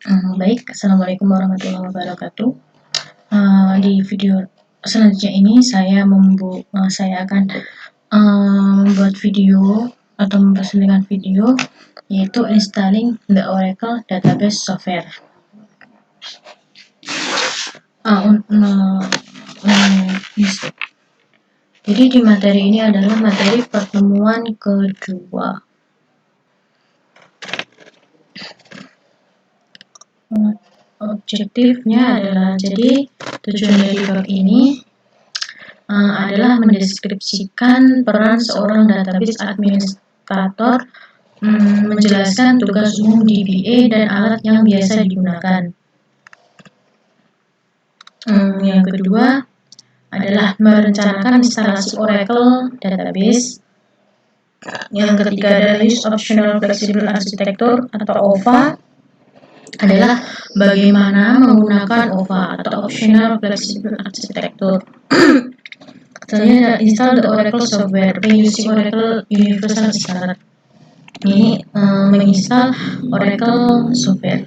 Baik, Assalamualaikum warahmatullahi wabarakatuh. Di video selanjutnya ini saya akan membuat video atau mempresentasikan video yaitu installing the Oracle Database Software. Jadi di materi ini adalah materi pertemuan kedua. Objektifnya adalah, jadi tujuan dari bab ini adalah mendeskripsikan peran seorang database administrator, menjelaskan tugas umum DBA dan alat yang biasa digunakan. Yang kedua adalah merencanakan instalasi Oracle Database. Yang ketiga adalah Use Optional Flexible Architecture atau OFA, adalah bagaimana menggunakan OFA atau Optional Flexible Architecture. Selanjutnya install the Oracle software by using Oracle Universal Installer. Ini menginstal Oracle software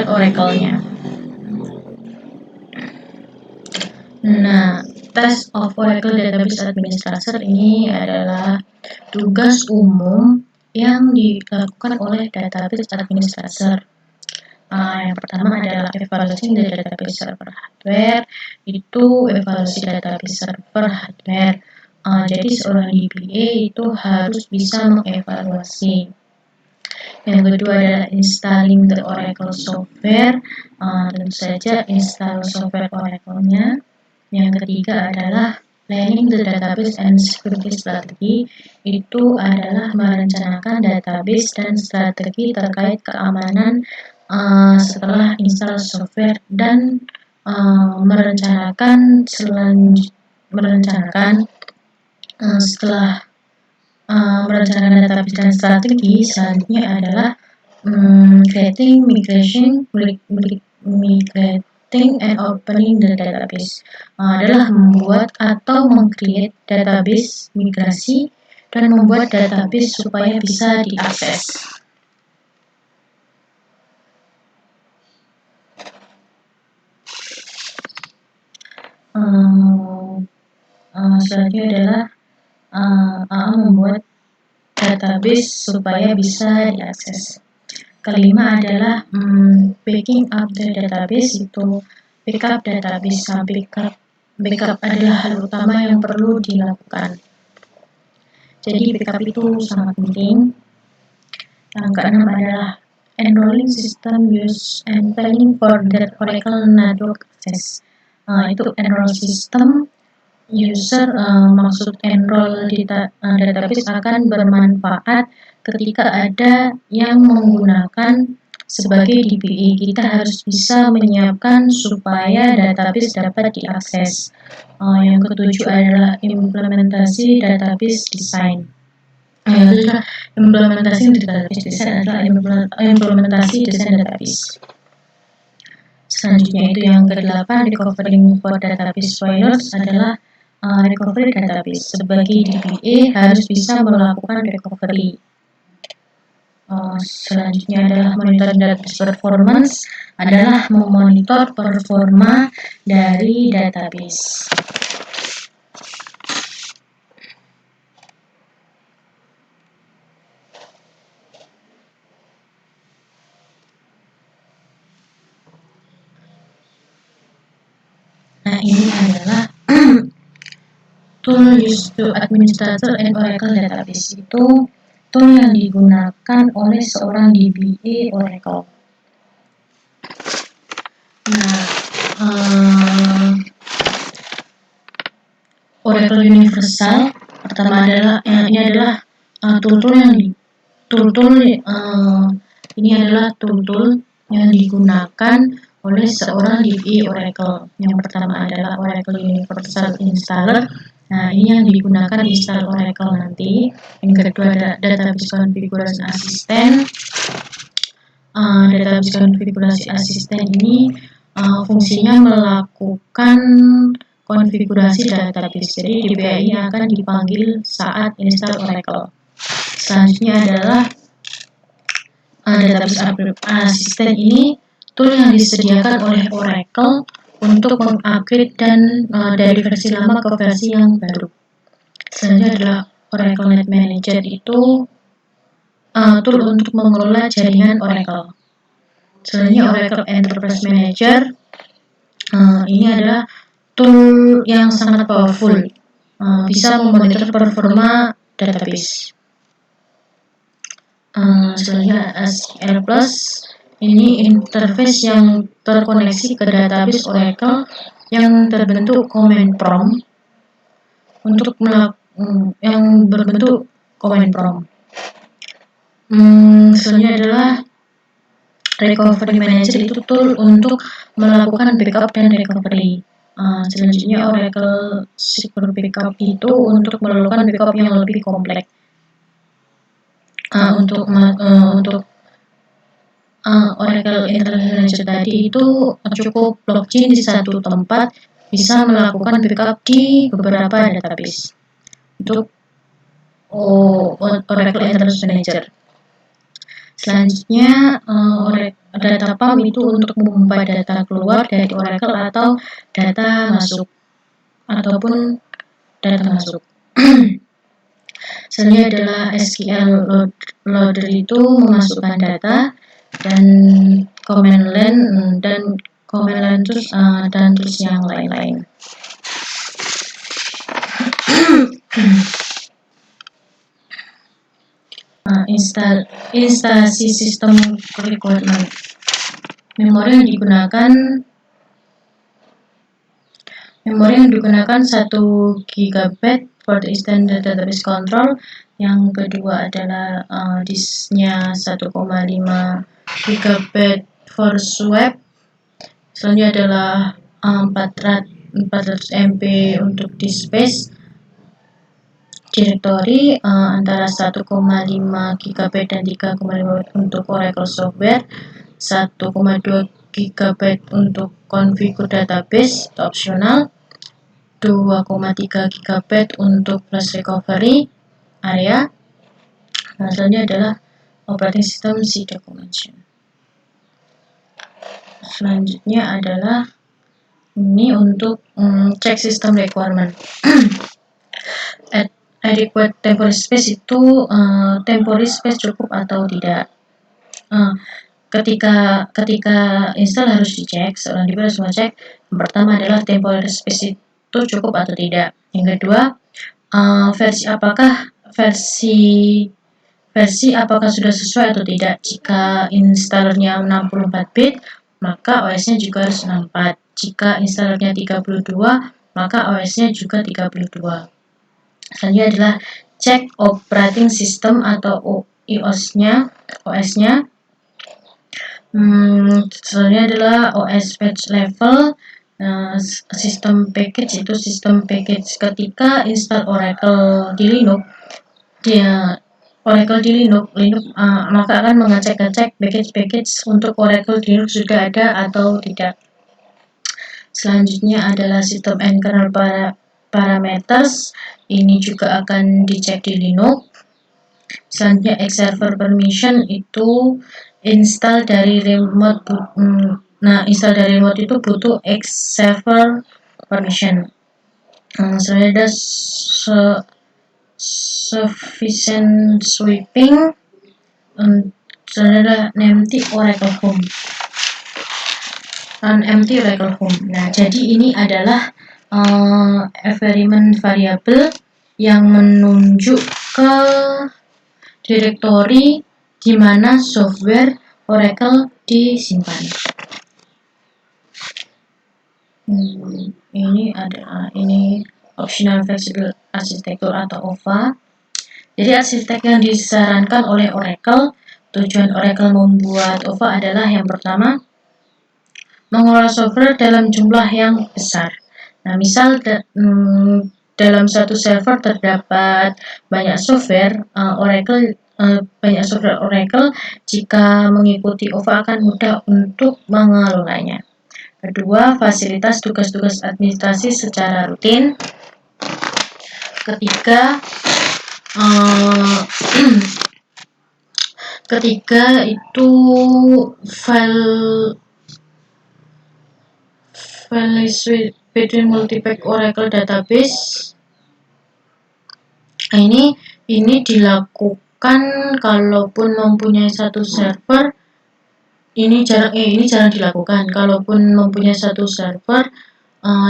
Oracle-nya. Nah, Test of Oracle Database Administrator ini adalah tugas umum yang dilakukan oleh database administrator. Yang pertama adalah evaluasi the database server hardware. Itu evaluasi database server hardware. Jadi seorang DBA itu harus bisa mengevaluasi. Yang kedua adalah installing the Oracle software. Tentu saja install software Oracle-nya. Yang ketiga adalah planning the database and security strategy. Itu adalah merencanakan database dan strategi terkait keamanan setelah install software dan merencanakan setelah merencanakan database dan strategi, selanjutnya adalah creating, migrating and opening the database. Adalah membuat atau meng-create database, migrasi, dan membuat database supaya bisa diakses. Selanjutnya adalah membuat database supaya bisa diakses. Kelima adalah backing up the database, itu backup database. Backup adalah hal utama yang perlu dilakukan. Jadi backup itu sangat penting. Yang keenam adalah enrolling system use and planning for the Oracle network access. Itu enroll system user, maksud enroll di database akan bermanfaat ketika ada yang menggunakan sebagai DBA. Kita harus bisa menyiapkan supaya database dapat diakses. Yang ketujuh adalah implementasi database design. Implementasi database design adalah implementasi desain database. Selanjutnya itu yang ke-8, recovering for database failures, adalah recovery database. Sebagai DBA harus bisa melakukan recovery. Selanjutnya adalah monitoring database performance, adalah memonitor performa dari database. Nah, ini adalah tool used to administrator and Oracle database. Itu tool yang digunakan oleh seorang DBA Oracle. Nah, Oracle Universal pertama adalah ini adalah tool yang digunakan oleh seorang DBA Oracle. Yang pertama adalah Oracle Universal Installer. Nah, ini yang digunakan install Oracle nanti. Yang kedua adalah Database Configuration Assistant. Database Configuration Assistant ini fungsinya melakukan konfigurasi database. Jadi DBA ini akan dipanggil saat install Oracle. Selanjutnya adalah Database Assistant ini tool yang disediakan oleh Oracle untuk mengupgrade dan dari versi lama ke versi yang baru. Selanjutnya adalah Oracle Net Manager, itu tool untuk mengelola jaringan Oracle. Selanjutnya Oracle Enterprise Manager, ini adalah tool yang sangat powerful, bisa memonitor performa database. Selanjutnya SQL Plus, ini interface yang terkoneksi ke database Oracle yang terbentuk command prompt untuk yang berbentuk command prompt. Selanjutnya adalah Recovery Manager, itu tool untuk melakukan backup dan recovery. Selanjutnya Oracle Secure Backup, itu untuk melakukan backup yang lebih kompleks. Untuk Oracle Enterprise Manager tadi itu cukup login di satu tempat, bisa melakukan backup di beberapa database. Untuk Oracle Enterprise Manager. Selanjutnya data pump, itu untuk memompa data keluar dari Oracle atau data masuk ataupun data masuk. Selanjutnya adalah SQL Loader, itu memasukkan data dan command line dan terus yang lain-lain. Instalasi sistem requirement. Memori yang digunakan 1 GB for the extended database control. Yang kedua adalah disknya 1,5 GB for swap. Selanjutnya adalah 400 MB untuk disk space. Directory antara 1,5 GB dan 3,5 untuk Oracle Software, 1,2 GB untuk configure database, itu opsional, 2,3 GB untuk flash recovery area. Selanjutnya adalah operating system C documentation. Selanjutnya adalah ini untuk cek system requirement. Adequate temporary space, itu temporary space cukup atau tidak. Ketika install harus dicek, seorang developer harus mengecek. Yang pertama adalah temporary space itu cukup atau tidak. Yang kedua, versi apakah sudah sesuai atau tidak. Jika installernya 64 bit, maka OS-nya juga harus 64. Jika installernya 32, maka OS-nya juga 32. Selanjutnya adalah cek operating system atau OS-nya. Selanjutnya adalah OS patch level. Sistem package, itu sistem package ketika install Oracle di Linux, maka akan mengecek package untuk Oracle di Linux sudah ada atau tidak. Selanjutnya adalah sistem and kernel parameters, ini juga akan dicek di Linux. Selanjutnya server permission, itu install dari remote. Install dari remote itu butuh server permission. Selanjutnya ada sufficient sweeping. Selanjutnya ada empty Oracle home. Empty Oracle home. Nah, jadi ini adalah environment variable yang menunjuk ke directory di mana software Oracle disimpan. Ini optional flexible architecture atau OFA. Jadi arsitek yang disarankan oleh Oracle, tujuan Oracle membuat OFA adalah yang pertama, mengelola software dalam jumlah yang besar. Nah, misal dalam satu server terdapat banyak software Oracle, jika mengikuti OFA akan mudah untuk mengelolanya. Kedua, fasilitas tugas-tugas administrasi secara rutin. Ketiga, Ketiga itu file switch between multi-page Oracle database. Ini dilakukan kalaupun mempunyai satu server. Ini jarang dilakukan. Kalaupun mempunyai satu server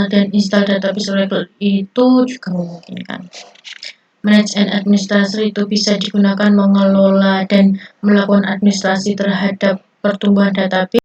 dan install database Oracle itu juga memungkinkan. Manage and Administrator itu bisa digunakan mengelola dan melakukan administrasi terhadap pertumbuhan database.